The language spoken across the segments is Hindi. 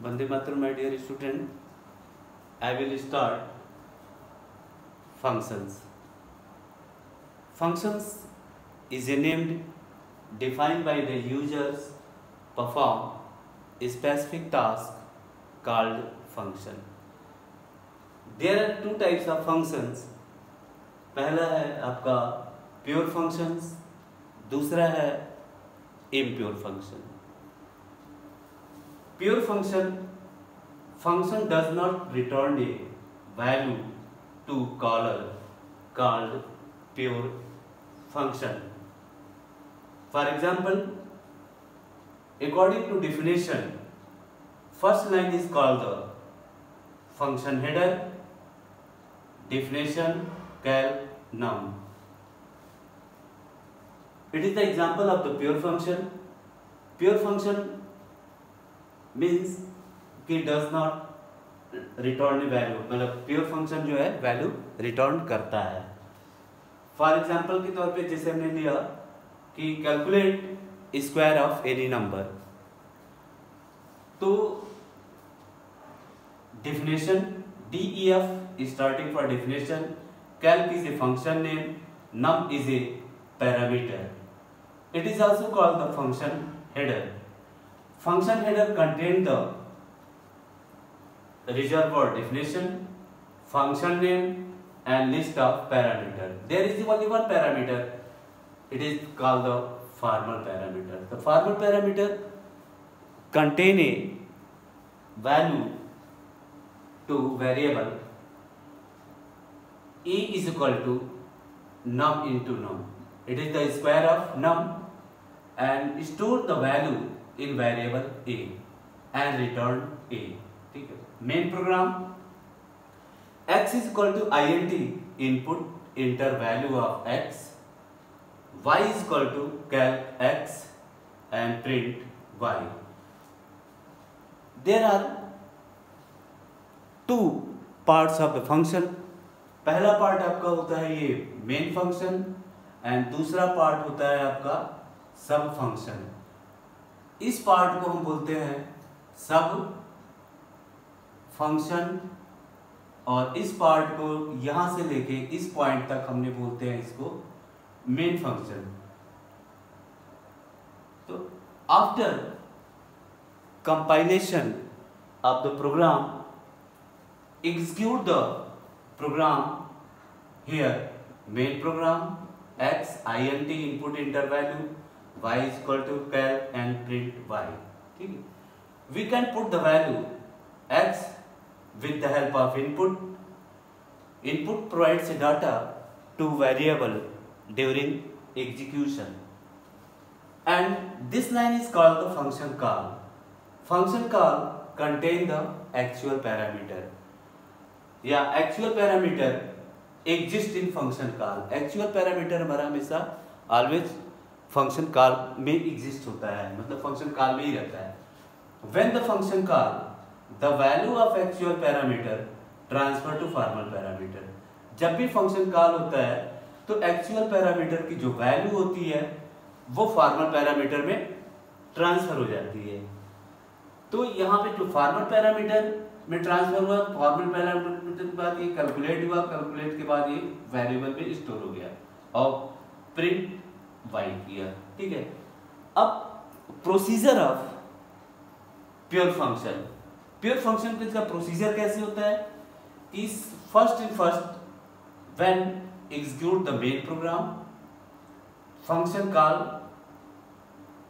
Vande Mataram, my dear student. I will start functions. Functions is a name defined by the users perform a specific task called function. There are two types of functions. पहला है आपका प्योर फंक्शंस, दूसरा है impure function. Pure function does not return a value to caller called pure function. For example, according to definition, first line is called the function header, definition cal num. It is the example of the pure function. Pure function means कि डज नॉट रिटर्न वैल्यू, मतलब प्योर फंक्शन जो है वैल्यू रिटर्न करता है. फॉर एग्जाम्पल के तौर पे जैसे हमने लिया कि calculate square of any number, तो definition DEF starting for definition, calc is a function name, num is a parameter. It is also called the function header. Function header contains the reservoir definition, function name and list of parameters. There is only one parameter. It is called the formal parameter. The formal parameter contain a value to variable E is equal to num into num. It is the square of num and store the value in variable a and return a. ठीक है. Main program x is equal to int input enter value of x, y is equal to calc x and print y. There are two parts of the function. पहला पार्ट आपका होता है ये मेन फंक्शन एंड दूसरा पार्ट होता है आपका सब फंक्शन. इस पार्ट को हम बोलते हैं सब फंक्शन और इस पार्ट को यहां से लेके इस पॉइंट तक हमने बोलते हैं इसको मेन फंक्शन. तो after compilation of the program, execute the program here main program x int input enter value, y is equal to cal and print y. ठीक है. We can put the value x with the help of input. Input provides data to variable during execution, and this line is called the function call. Function call contain the actual parameter. या actual parameter exist in function call. Actual parameter हमारा हमेशा always फंक्शन कॉल में एग्जिस्ट होता है, मतलब फंक्शन कॉल में ही रहता है. When the function call the value of actual parameter transfer to formal parameter. जब भी फंक्शन कॉल होता है तो एक्चुअल पैरामीटर की जो वैल्यू होती है वो फॉर्मल पैरामीटर में ट्रांसफर हो जाती है. तो यहाँ पे जो फॉर्मल पैरामीटर में ट्रांसफर हुआ, फॉर्मल पैरामीटर के बाद ये कैलकुलेट हुआ, कैलकुलेट के बाद ये वेरिएबल में स्टोर हो गया और प्रिंट वाई किया. ठीक है. अब procedure of pure function. Pure function का प्रोसीजर कैसे होता है कि first when execute the main program, function call,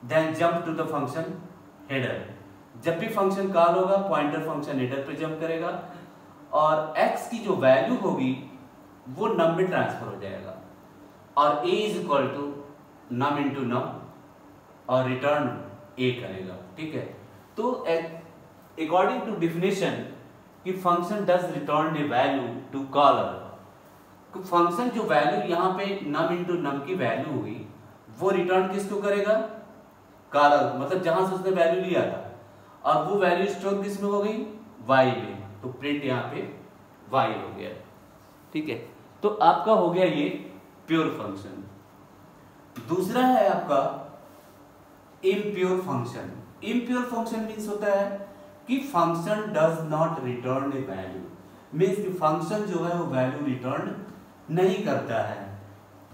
then jump to the function header. जब भी फंक्शन कॉल होगा पॉइंटर फंक्शन हेडर पे जंप करेगा और x की जो वैल्यू होगी वो नम में ट्रांसफर हो जाएगा और a is equal to num into num और रिटर्न a करेगा. ठीक है. तो अकॉर्डिंग टू डिफिनेशन कि function does return a value to caller, तो फंक्शन जो वैल्यू यहाँ पे नम इंटू नम की वैल्यू हुई वो रिटर्न किसको करेगा? कॉलर, मतलब जहां से उसने वैल्यू लिया था, और वो वैल्यू स्टोर किस में हो गई? y में. तो प्रिंट यहाँ पे y हो गया. ठीक है. तो आपका हो गया ये प्योर फंक्शन. दूसरा है आपका impure function. Impure function means होता है कि function does not return a value, means कि फंक्शन जो है वो वैल्यू रिटर्न नहीं करता है।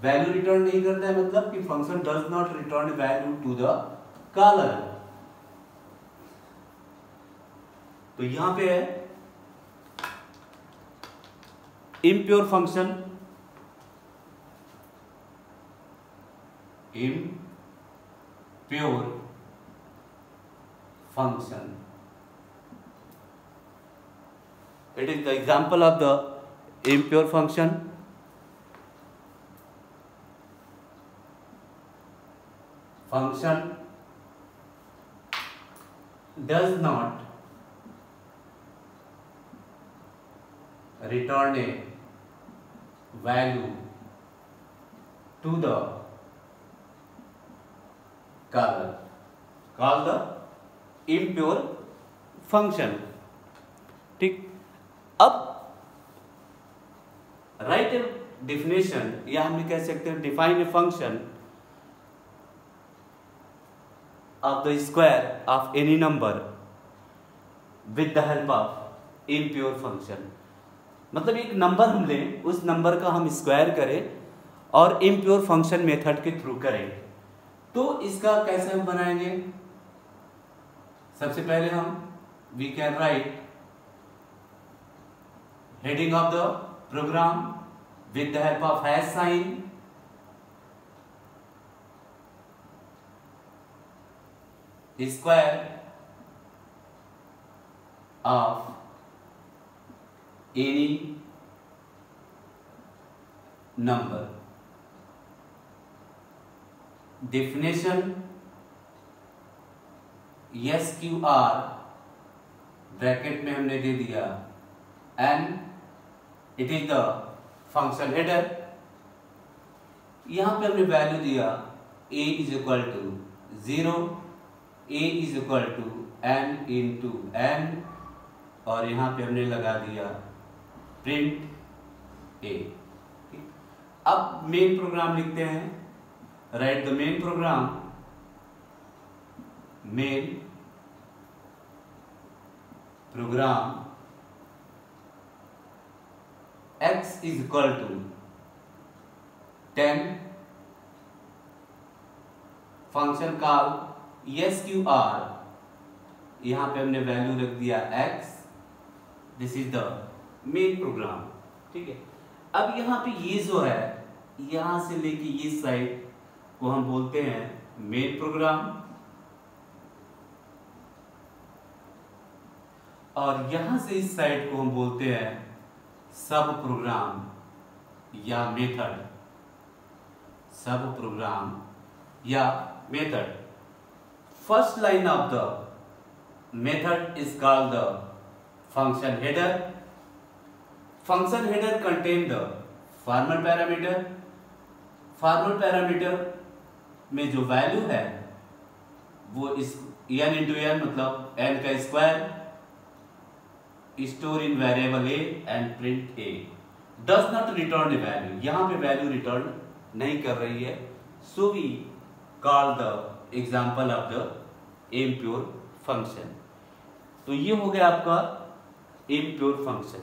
वैल्यू रिटर्न नहीं करता है मतलब कि function does not return value to the caller. तो यहां पे है impure function, impure function, it is the example of the impure function. Function does not return a value to the caller, called the impure function। ठीक, अब राइट ए डिफिनेशन, या हम कह सकते हैं define a function of the square of any number with the help of impure function. मतलब एक नंबर हम लें, उस नंबर का हम स्क्वायर करें और इम्प्योर फंक्शन मेथड के थ्रू करें, तो इसका कैसे हम बनाएंगे? सबसे पहले हम we can write heading of the program with the help of hash sign, square of any number। definition SQR bracket में हमने दे दिया and it is the function header। यहां पे हमने वैल्यू दिया a is equal to 0, a is equal to n into n, और यहां पे हमने लगा दिया प्रिंट a। अब मेन प्रोग्राम लिखते हैं, write the main program. Main program x is equal to 10, function call SQR, यहां पे हमने वैल्यू रख दिया x, this is the main program. ठीक है, अब यहां पे ये जो है, यहां से लेके ये साइड को हम बोलते हैं मेन प्रोग्राम, और यहां से इस साइड को हम बोलते हैं सब प्रोग्राम या मेथड, सब प्रोग्राम या method. First line of the method is called the function header. Function header contain the formal parameter. Formal parameter में जो वैल्यू है वो इस n इंटू एन, मतलब n का square, store in variable a and print a, does not return a value, यहां पे वैल्यू रिटर्न नहीं कर रही है, so we call the example of the impure function. तो ये हो गया आपका impure function.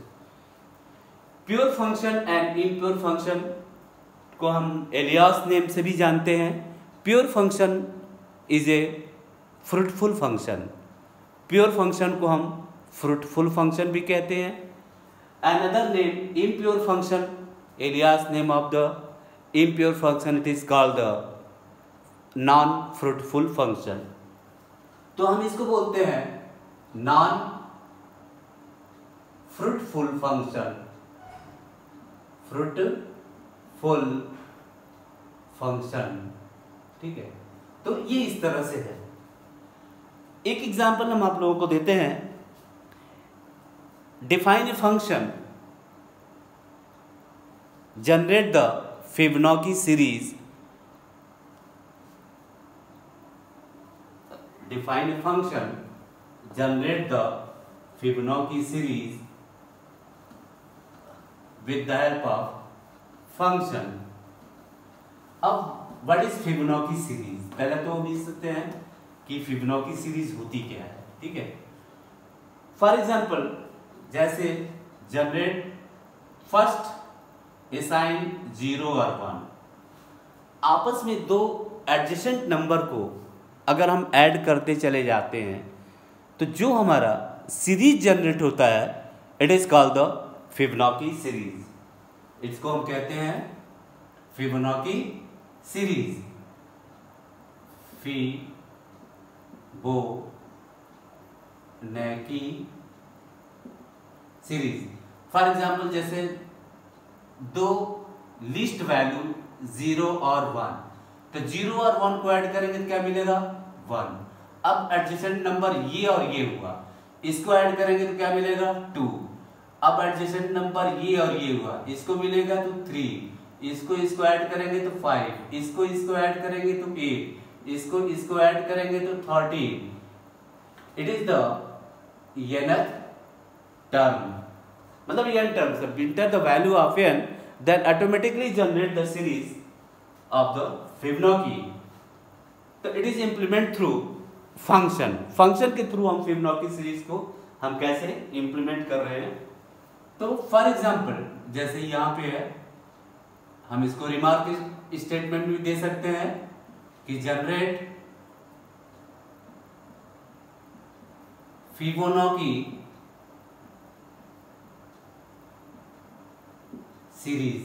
Pure function and impure function को हम एलियास नेम से भी जानते हैं। Pure function is a fruitful function, pure function को हम फ्रूटफुल फंक्शन भी कहते हैं। Another name impure function, alias name of the impure function, it is called the non fruitful function. तो हम इसको बोलते हैं non fruitful function, fruitful function. ठीक है, तो ये इस तरह से है। एक एग्जांपल हम आप लोगों को देते हैं। Define a function generate the Fibonacci series. Define a function generate the Fibonacci series with the help of function। अब व्हाट इज फिबोनाची सीरीज? पहले तो हम देख सकते हैं कि फिबोनाची सीरीज होती क्या है। ठीक है, फॉर एग्जाम्पल जैसे जनरेट फर्स्ट असाइन 0 और 1, आपस में दो एडजेसेंट नंबर को अगर हम ऐड करते चले जाते हैं तो जो हमारा सीरीज जनरेट होता है it is called the Fibonacci series. इसको हम कहते हैं Fibonacci series. Fibonacci series. For example जैसे दो लिस्ट वैल्यू 0 और 1, तो 0 और 1 को ऐड करेंगे तो क्या मिलेगा 1। अब एडजेसेंट नंबर ये और ये हुआ, इसको ऐड करेंगे तो क्या मिलेगा 2। अब एडजेसेंट नंबर ये और ये हुआ, इसको मिलेगा तो 3, इसको ऐड करेंगे तो 5, इसको ऐड करेंगे तो 8, इसको ऐड करेंगे तो 13। It is the nth term, मतलब n terms, enter the value of n then automatically generate the series of the Fibonacci। तो it is implement through function के थ्रू हम फिबोनाची सीरीज को हम कैसे इंप्लीमेंट कर रहे हैं। तो फॉर एग्जांपल जैसे यहाँ पे है, हम इसको रिमार्क स्टेटमेंट भी दे सकते हैं कि जनरेट फिबोनाची सीरीज।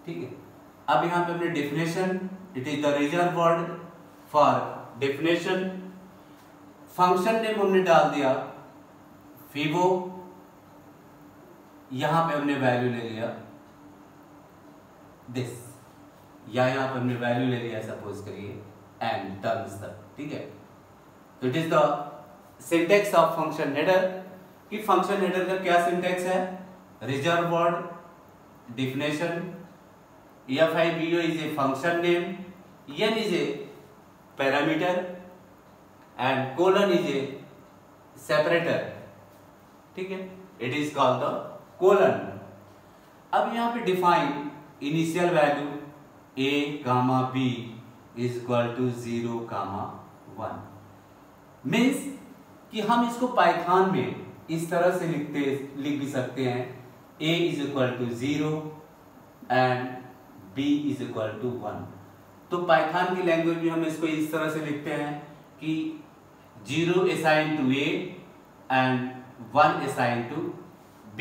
ठीक है, अब यहां पे हमने definition, it is the reserve word for definition. Function name हमने डाल दिया फिबो, यहां पे हमने वैल्यू ले लिया दिस, या यहां पे हमने वैल्यू ले लिया सपोज करिए एंड टर्म्स तक। ठीक है, तो it is the syntax of function header. कि फंक्शन हेडर का क्या सिंटेक्स है, reserve word, definition, fibo is a function name, n is a parameter and colon is a separator। ठीक है, it is called the colon। अब यहाँ पे define initial value a, b is equal to 0, 1 means कि हम इसको पाइथन में इस तरह से लिख भी सकते हैं a is equal to 0 and b is equal to 1। तो पाइथन की लैंग्वेज में हम इसको इस तरह से लिखते हैं कि 0 assign to a and 1 assign to b।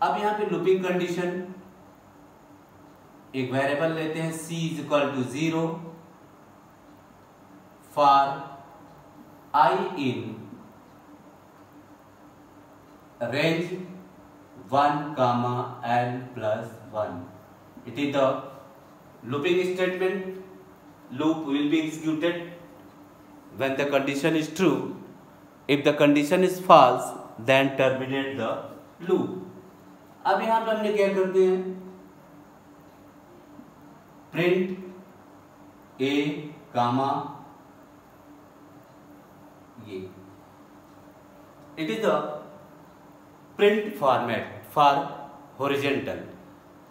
अब यहाँ पे लूपिंग कंडीशन, एक वेरिएबल लेते हैं c is equal to 0 for I in range 1, n plus 1। It is the looping statement. Loop will be executed when the condition is true. If the condition is false, then terminate the loop। अब यहाँ पे हमने क्या करते हैं, print a, ये it is the print format for horizontal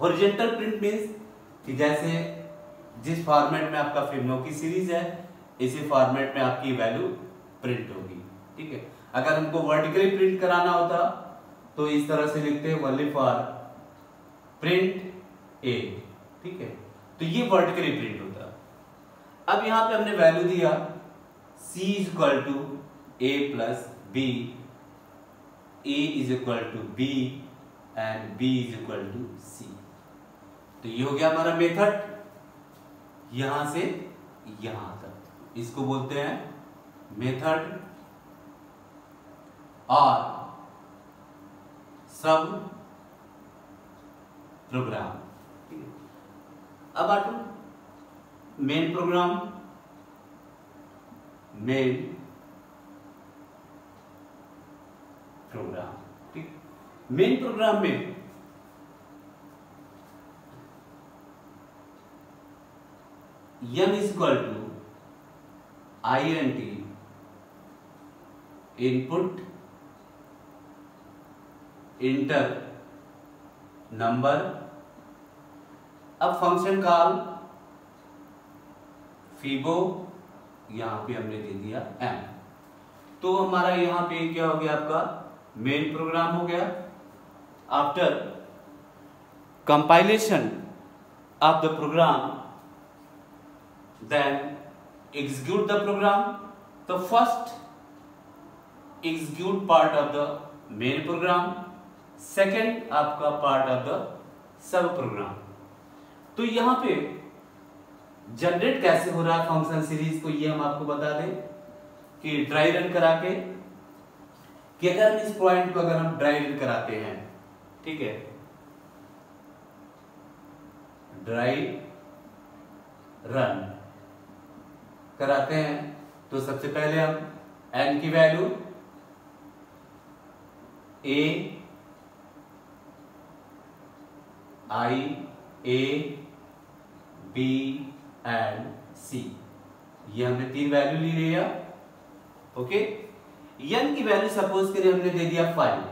print means कि जैसे जिस फॉर्मेट में आपका फिबोनाची सीरीज है इसी फॉर्मेट में आपकी वैल्यू प्रिंट होगी। ठीक है, अगर हमको वर्टिकली प्रिंट कराना होता तो इस तरह से लिखते हैं ओनली फॉर प्रिंट ए। ठीक है, तो ये वर्टिकली प्रिंट होता। अब यहाँ पे हमने वैल्यू दिया c is equal to a plus b, a is equal to b and b is equal to c। तो ये हो गया हमारा मेथड यहां से यहां तक, इसको बोलते हैं मेथड और सब प्रोग्राम। अब आते मेन प्रोग्राम। ठीक, मेन प्रोग्राम में n is equal to int input enter number। अब फंक्शन कॉल फिबो, यहां पे हमने दे दिया m। तो हमारा यहाँ पे क्या हो गया, आपका मेन प्रोग्राम हो गया। After compilation of the program then execute the program. तो first execute part of the main program, second आपका part of the sub program. तो यहां पे जनरेट कैसे हो रहा है फंक्शन सीरीज को, ये हम आपको बता दें कि ड्राई रन करा के, कि अगर हम इस पॉइंट को अगर हम ड्राई रन कराते हैं, ठीक है, ड्राई रन कराते हैं, तो सबसे पहले हम n की value a i a b and c, ये हमने 3 वैल्यू ली लिया। ओके, n की वैल्यू सपोज करिए हमने दे दिया 5,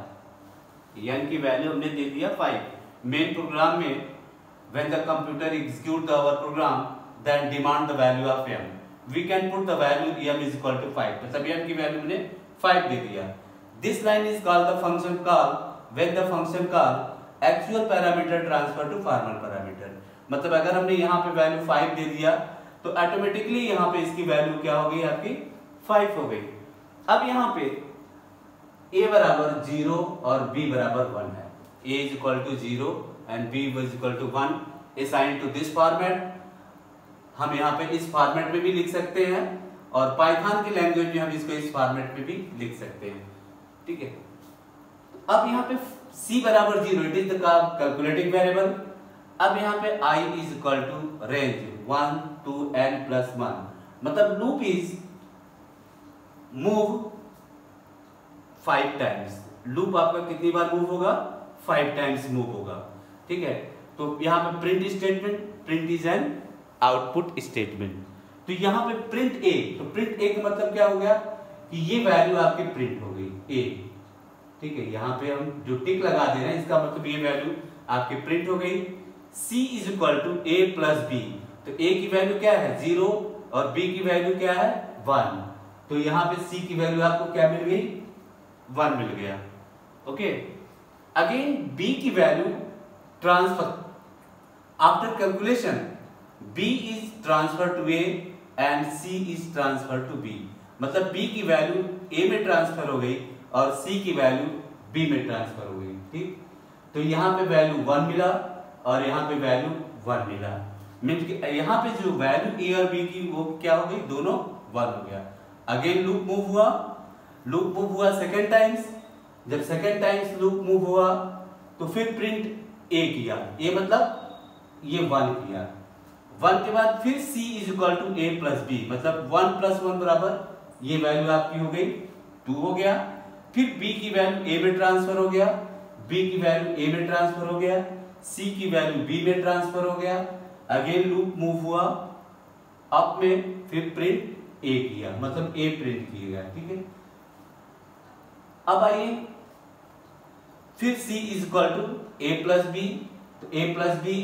n की वैल्यू हमने दे दिया 5। मेन प्रोग्राम में when the computer execute our program then demand the value of m, we can put the value m is equal to 5, मतलब m की वैल्यू हमने 5 दे दिया। This line is called the function call when the function call actual parameter transfer to formal parameter, मतलब अगर हमने यहाँ पे वैल्यू 5 दे दिया तो ऑटोमेटिकली यहाँ पे इसकी वैल्यू क्या हो गई, आपकी 5 हो गई। अब यहाँ पे a बराबर 0 और b बराबर 1 है, a is equal to 0 and b is equal to 1 assigned to this format। हम यहाँ पे इस फॉर्मेट में भी लिख सकते हैं और पाइथन की लैंग्वेज में हम इसको इस फॉर्मेट में भी लिख सकते हैं, ठीक है। अब यहाँ पे c बराबर 0, it is the calculating variable. अब यहाँ पे i is equal to range 1 to n plus 1, मतलब loop is move 5 times. Loop आपका कितनी बार मूव होगा, 5 टाइम्स मूव होगा, ठीक है। तो यहाँ पे print statement, print is an output statement. तो यहाँ पे प्रिंट ए, तो प्रिंट ए का मतलब क्या हो गया कि ये वैल्यू आपकी प्रिंट हो गई ए, ठीक है। यहाँ पे हम जो टिक लगा दे रहे हैं इसका मतलब ये वैल्यू आपकी प्रिंट हो गई। c is equal to a plus b, तो a की वैल्यू क्या है 0 और b की वैल्यू क्या है 1, तो यहाँ पे c की वैल्यू आपको क्या मिल गई, 1 मिल गया। ओके, अगेन b की value transfer after calculation, b is transfer to a and c is transfer to b, मतलब b की वैल्यू a में ट्रांसफर हो गई और c की वैल्यू b में ट्रांसफर हो गई, ठीक। तो यहाँ पे वैल्यू 1 मिला और यहाँ पे वैल्यू 1 मिला, मीन्स यहाँ पे जो वैल्यू a और b की वो क्या हो गई, दोनों 1 हो गया। अगेन लूप मूव हुआ सेकेंड टाइम्स। जब सेकेंड टाइम्स लूप मूव हुआ तो फिर प्रिंट a किया, a मतलब ये 1 किया, 1 के बाद फिर c is equal to a plus b, मतलब 1 प्लस 1 बराबर ये वैल्यू आपकी हो गई 2 हो गया। फिर b की वैल्यू a में ट्रांसफर हो गया, b की वैल्यू a में ट्रांसफर हो गया, c की वैल्यू b में ट्रांसफर हो गया। अगेन लूप मूव हुआ अप में, फिर प्रिंट a किया, मतलब a प्रिंट किया गया, ठीक है। अब आइए फिर c is equal to a plus b, तो a प्लस बी,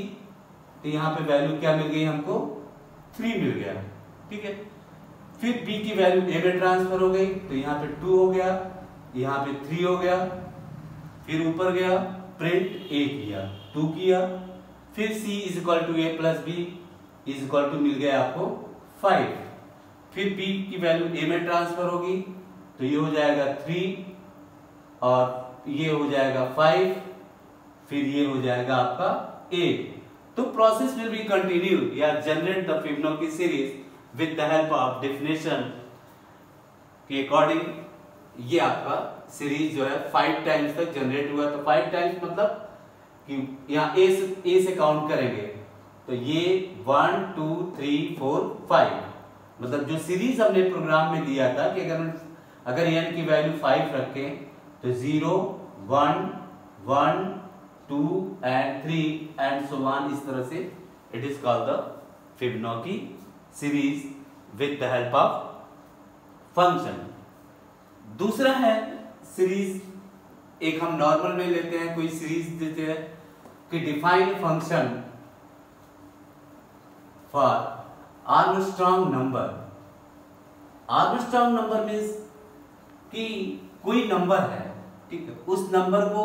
तो यहाँ पे वैल्यू क्या मिल गई हमको 3 मिल गया, ठीक है। फिर b की वैल्यू a में ट्रांसफर हो गई, तो यहाँ पे 2 हो गया, यहाँ पे 3 हो गया। फिर ऊपर गया प्रिंट a किया, 2 किया। फिर c is equal to a plus B is equal to मिल गया आपको 5। फिर b की वैल्यू a में ट्रांसफर होगी, तो ये हो जाएगा 3 और ये हो जाएगा 5, फिर ये हो जाएगा आपका 8। तो प्रोसेस विल बी कंटिन्यू या generate the Fibonacci series with the help of definition के अकॉर्डिंग। ये आपका सीरीज जो है 5 टाइम्स तक जनरेट हुआ, तो 5 टाइम्स मतलब कि यहाँ ए से काउंट करेंगे तो ये 1 2 3 4 5, मतलब जो सीरीज हमने प्रोग्राम में दिया था कि अगर n की वैल्यू 5 रखें तो 0 1 1 2 and 3 and so on, इस तरह से it is called the Fibonacci series with the help of function। दूसरा है सीरीज, एक हम नॉर्मल में लेते हैं, कोई सीरीज देते हैं कि define function for Armstrong number. Armstrong number means कि कोई नंबर है, ठीक है, उस नंबर को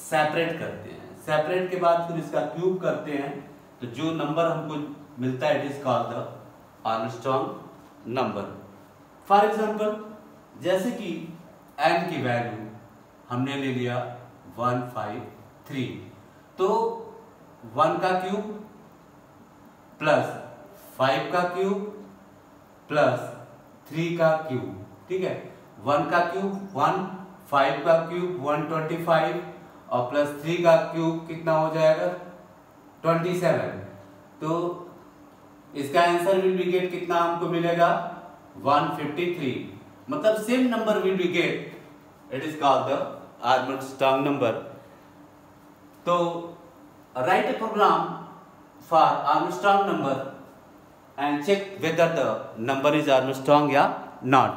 सेपरेट करते हैं, सेपरेट के बाद फिर इसका क्यूब करते हैं, तो जो नंबर हमको मिलता है it is called the Armstrong number. For example जैसे कि n की वैल्यू हमने ले लिया 153, तो 1 का क्यूब प्लस 5 का क्यूब प्लस 3 का क्यूब, ठीक है, 1 का क्यूब 1, 5 का क्यूब 125 और प्लस 3 का क्यूब कितना हो जाएगा 27। तो इसका आंसर विल बी गेट कितना हमको मिलेगा 153, मतलब same number will be get, it is called the Armstrong number. तो write a program for Armstrong number and check whether the number is Armstrong या नॉट।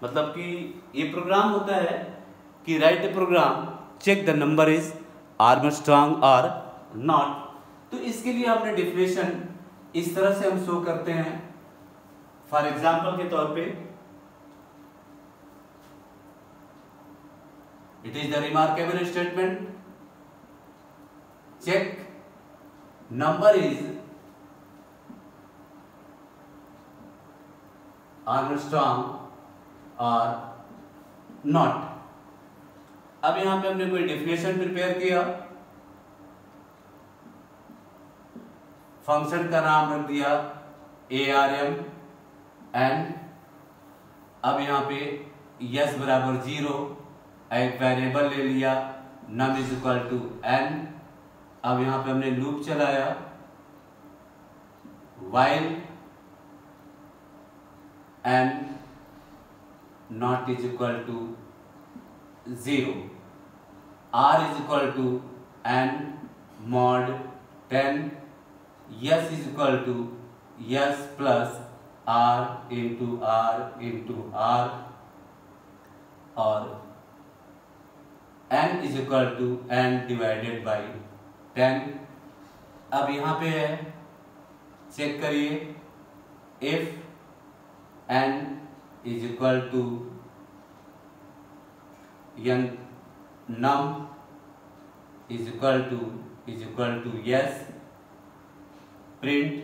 मतलब कि ये प्रोग्राम होता है कि write a program check the number is Armstrong और नॉट। तो इसके लिए हमने डिफिनेशन इस तरह से हम शो करते हैं। फॉर एग्जाम्पल के तौर पे it is the remarkable statement, check number is Armstrong और नॉट। अब यहां पे हमने कोई डेफिनेशन प्रिपेयर किया, फंक्शन का नाम रख दिया ARM एंड अब यहां पे यस बराबर 0, एक वेरिएबल ले लिया num is equal to n। अब यहां पे हमने लूप चलाया while n not is equal to 0, r is equal to n mod 10, yes is equal to yes plus r into r और n is equal to n divided by 10। अब यहाँ पे है, चेक करिए, if n is equal to num is equal to yes, print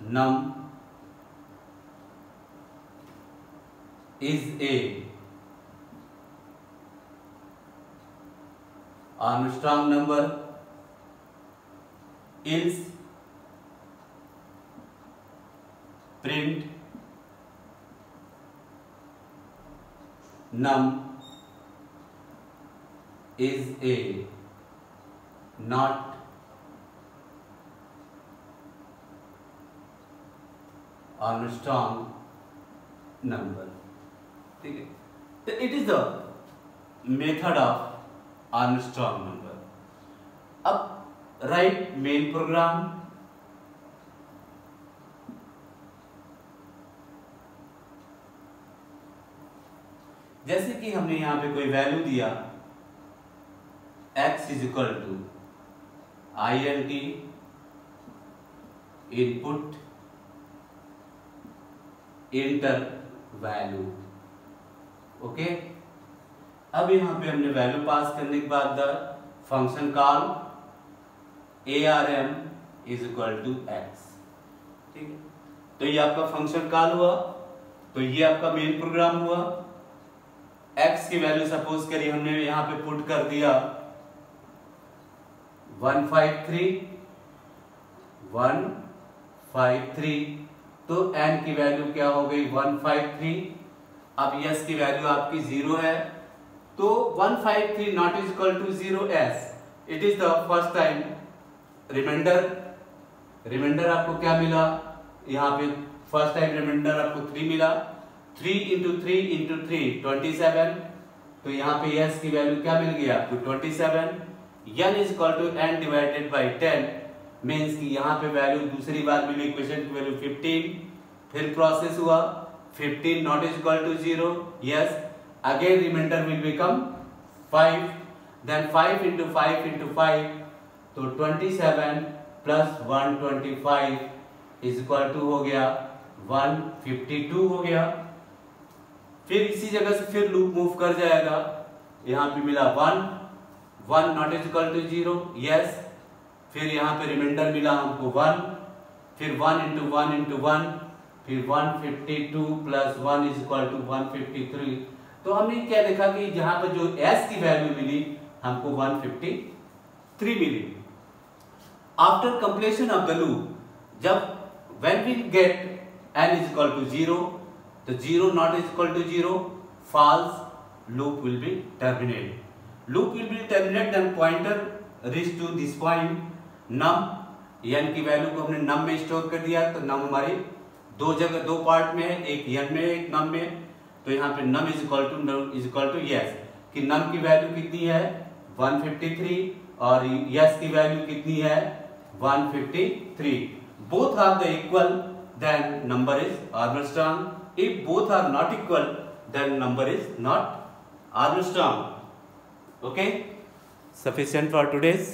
num is a Armstrong number, else print num is a not Armstrong number, ठीक है। तो it is the method of Armstrong number. अब राइट मेन प्रोग्राम, जैसे कि हमने यहां पे कोई वैल्यू दिया x is equal to int input enter value, okay. अब यहां पे हमने वैल्यू पास करने के बाद the function call ARM is equal to x, ठीक है। तो ये आपका फंक्शन कॉल हुआ, तो ये आपका मेन प्रोग्राम हुआ। x की वैल्यू सपोज करिए हमने यहां पे पुट कर दिया 153, तो n की वैल्यू क्या हो गई 153। अब यस की वैल्यू आपकी 0 है, तो 153 not is equal to 0 s, it is the first time reminder आपको क्या मिला, यहाँ पे फर्स्ट टाइम रिमाइंडर आपको 3 मिला, 3 into 3 into 3 27, तो यहाँ पे s की वैल्यू क्या मिल गया आपको 27। n is equal to n divided by 10 means कि यहाँ पे वैल्यू दूसरी बार मिली, इक्वेशन की वैल्यू 15, फिर प्रोसेस हुआ 15 not is equal to 0, yes, again reminder will become 5, then 5 into 5 into 5, तो 27 प्लस 125 इज इक्वल टू हो गया 152 हो गया। फिर इसी जगह से फिर लूप मूव कर जाएगा, यहाँ पे मिला 1 not is equal to 0, yes. फिर यहाँ पे रिमाइंडर मिला हमको 1, फिर 1 इंटू 1 इंटू 1, फिर 152 प्लस 1 इज इक्वल टू 153। तो हमने क्या देखा कि जहां पर जो s की वैल्यू मिली हमको 153 मिली। After completion of the loop, जब when we get n is equal to 0, the 0 not is equal to 0, false, loop will be terminated. Loop will be terminated and pointer reach to this point num, n की वैल्यू को हमने num में स्टोर कर दिया, तो num हमारी दो जगह दो पार्ट में है, एक n में एक num में। तो यहाँ पे num is equal to yes कि num की वैल्यू कितनी है 153 और yes की वैल्यू कितनी है 153। Both are the equal, then number is Armstrong. If both are not equal, then number is not Armstrong. Okay, sufficient for today's.